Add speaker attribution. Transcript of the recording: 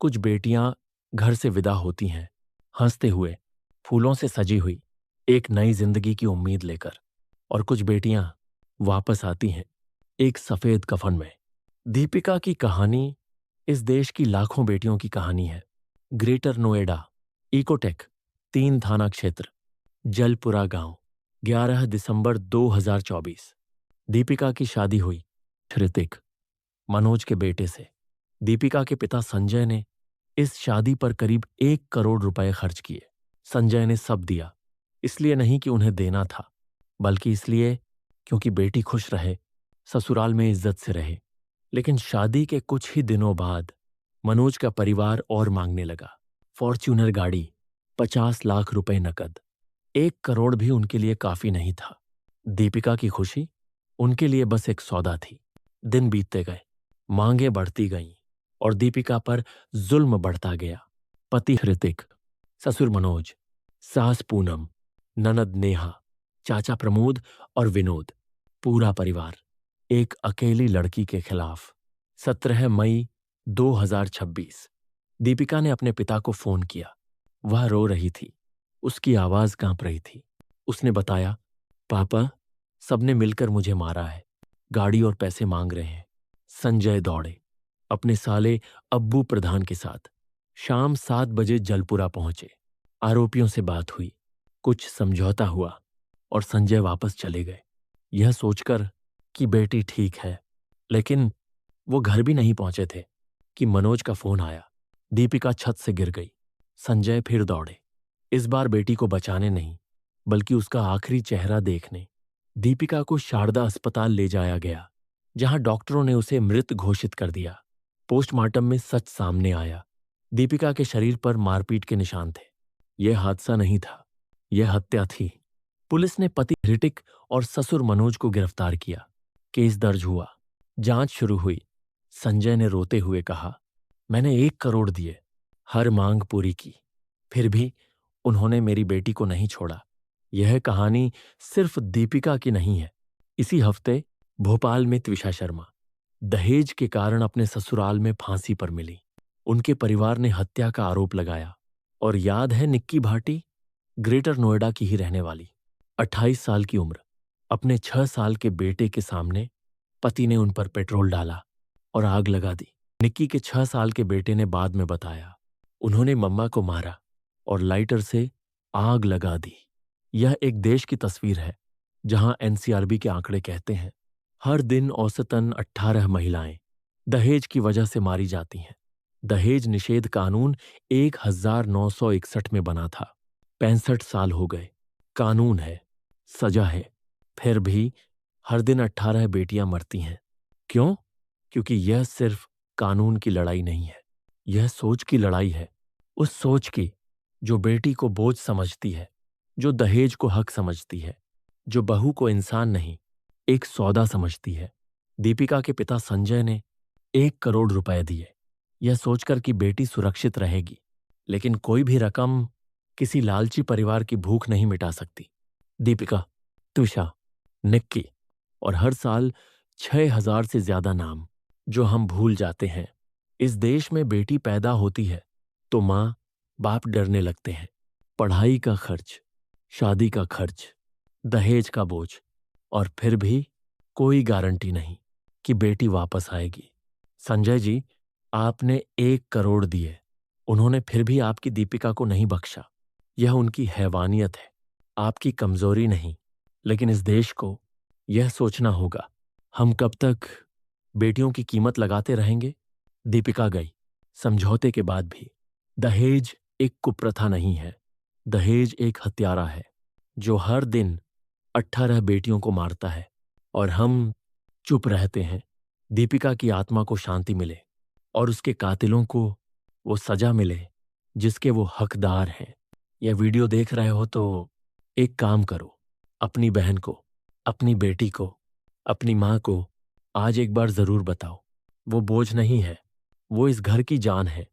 Speaker 1: कुछ बेटियां घर से विदा होती हैं, हंसते हुए, फूलों से सजी हुई, एक नई जिंदगी की उम्मीद लेकर। और कुछ बेटियां वापस आती हैं, एक सफेद कफन में। दीपिका की कहानी इस देश की लाखों बेटियों की कहानी है। ग्रेटर नोएडा, इकोटेक, 3 थाना क्षेत्र, जलपुरा गांव, 11 दिसंबर 2024। दीपिका की शादी हुई ऋतिक, मनोज के बेटे से। दीपिका के पिता संजय ने इस शादी पर करीब 1 करोड़ रुपए खर्च किए। संजय ने सब दिया, इसलिए नहीं कि उन्हें देना था, बल्कि इसलिए क्योंकि बेटी खुश रहे, ससुराल में इज्जत से रहे। लेकिन शादी के कुछ ही दिनों बाद मनोज का परिवार और मांगने लगा। फॉर्च्यूनर गाड़ी, 50 लाख रुपए नकद। 1 करोड़ भी उनके लिए काफी नहीं था। दीपिका की खुशी उनके लिए बस एक सौदा थी। दिन बीतते गए, मांगें बढ़ती गईं और दीपिका पर जुल्म बढ़ता गया। पति ऋतिक, ससुर मनोज, सास पूनम, ननद नेहा, चाचा प्रमोद और विनोद, पूरा परिवार एक अकेली लड़की के खिलाफ। 17 मई 2026। दीपिका ने अपने पिता को फोन किया। वह रो रही थी, उसकी आवाज कांप रही थी। उसने बताया, पापा, सबने मिलकर मुझे मारा है, गाड़ी और पैसे मांग रहे हैं। संजय दौड़े अपने साले अब्बू प्रधान के साथ। शाम 7 बजे जलपुरा पहुंचे। आरोपियों से बात हुई, कुछ समझौता हुआ और संजय वापस चले गए, यह सोचकर कि बेटी ठीक है। लेकिन वो घर भी नहीं पहुंचे थे कि मनोज का फोन आया। दीपिका छत से गिर गई। संजय फिर दौड़े, इस बार बेटी को बचाने नहीं, बल्कि उसका आखिरी चेहरा देखने। दीपिका को शारदा अस्पताल ले जाया गया, जहां डॉक्टरों ने उसे मृत घोषित कर दिया। पोस्टमार्टम में सच सामने आया। दीपिका के शरीर पर मारपीट के निशान थे। यह हादसा नहीं था, यह हत्या थी। पुलिस ने पति ऋतिक और ससुर मनोज को गिरफ्तार किया। केस दर्ज हुआ, जांच शुरू हुई। संजय ने रोते हुए कहा, मैंने 1 करोड़ दिए, हर मांग पूरी की, फिर भी उन्होंने मेरी बेटी को नहीं छोड़ा। यह कहानी सिर्फ दीपिका की नहीं है। इसी हफ्ते भोपाल में त्विषा शर्मा दहेज के कारण अपने ससुराल में फांसी पर मिली। उनके परिवार ने हत्या का आरोप लगाया। और याद है निक्की भाटी, ग्रेटर नोएडा की ही रहने वाली, 28 साल की उम्र, अपने 6 साल के बेटे के सामने पति ने उन पर पेट्रोल डाला और आग लगा दी। निक्की के 6 साल के बेटे ने बाद में बताया, उन्होंने मम्मा को मारा और लाइटर से आग लगा दी। यह एक देश की तस्वीर है जहां एनसीआरबी के आंकड़े कहते हैं हर दिन औसतन 18 महिलाएं दहेज की वजह से मारी जाती हैं। दहेज निषेध कानून 1961 में बना था। 65 साल हो गए, कानून है, सजा है, फिर भी हर दिन 18 बेटियां मरती हैं। क्यों? क्योंकि यह सिर्फ कानून की लड़ाई नहीं है, यह सोच की लड़ाई है। उस सोच की जो बेटी को बोझ समझती है, जो दहेज को हक समझती है, जो बहू को इंसान नहीं एक सौदा समझती है। दीपिका के पिता संजय ने 1 करोड़ रुपए दिए, यह सोचकर कि बेटी सुरक्षित रहेगी। लेकिन कोई भी रकम किसी लालची परिवार की भूख नहीं मिटा सकती। दीपिका, त्विषा, निक्की और हर साल 6000 से ज्यादा नाम जो हम भूल जाते हैं। इस देश में बेटी पैदा होती है तो माँ बाप डरने लगते हैं। पढ़ाई का खर्च, शादी का खर्च, दहेज का बोझ, और फिर भी कोई गारंटी नहीं कि बेटी वापस आएगी। संजय जी, आपने 1 करोड़ दिए, उन्होंने फिर भी आपकी दीपिका को नहीं बख्शा। यह उनकी हैवानियत है, आपकी कमजोरी नहीं। लेकिन इस देश को यह सोचना होगा, हम कब तक बेटियों की कीमत लगाते रहेंगे? दीपिका गई, समझौते के बाद भी। दहेज एक कुप्रथा नहीं है, दहेज एक हत्यारा है जो हर दिन 18 बेटियों को मारता है। और हम चुप रहते हैं। दीपिका की आत्मा को शांति मिले और उसके कातिलों को वो सजा मिले जिसके वो हकदार हैं। यह वीडियो देख रहे हो तो एक काम करो, अपनी बहन को, अपनी बेटी को, अपनी माँ को आज एक बार जरूर बताओ। वो बोझ नहीं है, वो इस घर की जान है।